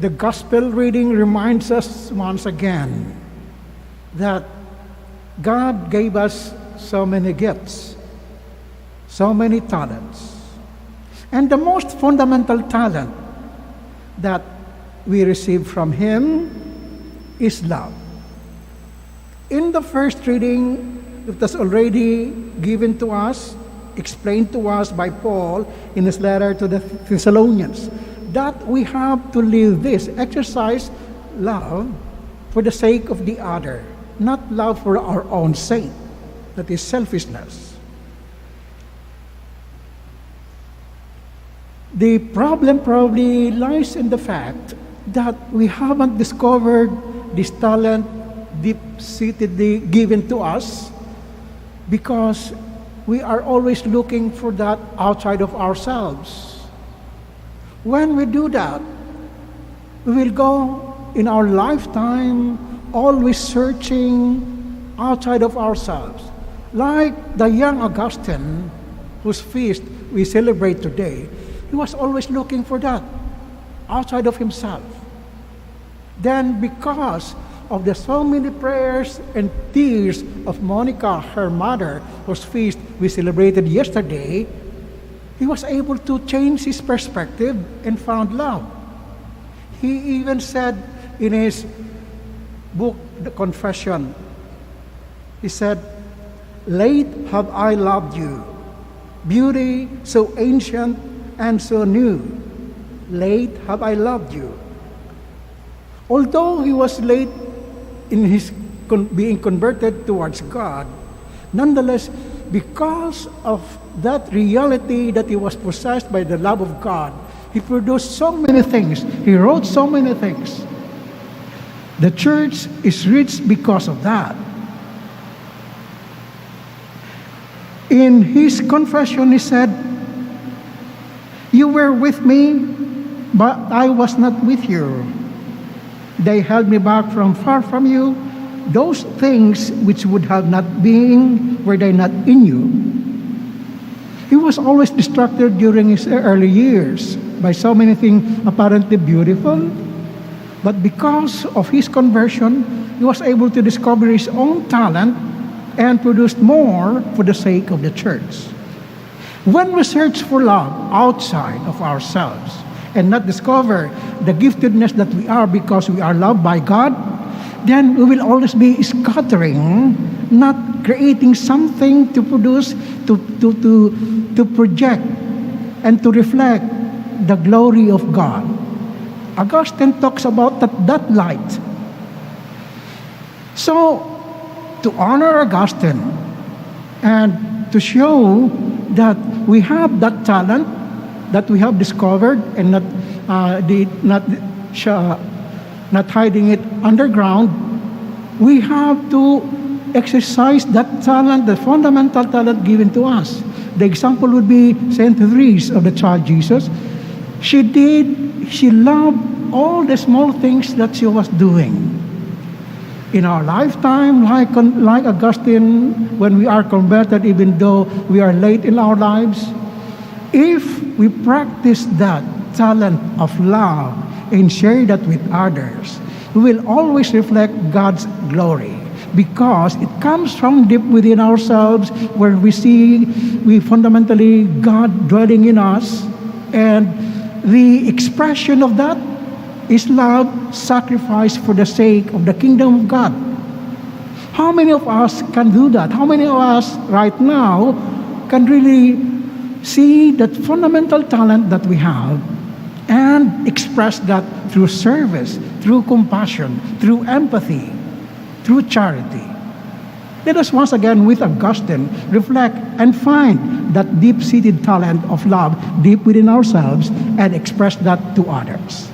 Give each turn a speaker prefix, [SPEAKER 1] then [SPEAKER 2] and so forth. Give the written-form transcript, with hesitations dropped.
[SPEAKER 1] The gospel reading reminds us once again that God gave us so many gifts, so many talents. And the most fundamental talent that we receive from Him is love. In the first reading, it was already given to us, explained to us by Paul in his letter to the Thessalonians, that we have to live this, exercise love for the sake of the other, not love for our own sake. That is selfishness. The problem probably lies in the fact that we haven't discovered this talent deep-seatedly given to us because we are always looking for that outside of ourselves. When we do that, we will go in our lifetime always searching outside of ourselves. Like the young Augustine, whose feast we celebrate today, he was always looking for that outside of himself. Then because of the so many prayers and tears of Monica, her mother, whose feast we celebrated yesterday, he was able to change his perspective and found love. He even said in his book, The Confession, he said, "Late have I loved you, beauty so ancient and so new. Late have I loved you." Although he was late in his being converted towards God, nonetheless, because of that reality that he was possessed by the love of God, he produced so many things. He wrote so many things. The church is rich because of that. In his confession, he said, "You were with me, but I was not with you. They held me back from far from you. Those things which would have not been, were they not in you?" He was always distracted during his early years by so many things apparently beautiful, but because of his conversion, he was able to discover his own talent and produce more for the sake of the church. When we search for love outside of ourselves and not discover the giftedness that we are because we are loved by God, then we will always be scattering, not creating something to produce, to project and to reflect the glory of God. Augustine talks about that light. So, to honor Augustine and to show that we have that talent that we have discovered and not hiding it underground, we have to exercise that talent, the fundamental talent given to us. The example would be Saint Therese of the Child Jesus. She loved all the small things that she was doing. In our lifetime, like Augustine, when we are converted, even though we are late in our lives, if we practice that talent of love and share that with others, we will always reflect God's glory because it comes from deep within ourselves where we fundamentally God dwelling in us, and the expression of that is love, sacrifice for the sake of the kingdom of God. How many of us can do that? How many of us right now can really see that fundamental talent that we have and express that through service, through compassion, through empathy, through charity? Let us once again, with Augustine, reflect and find that deep-seated talent of love deep within ourselves and express that to others.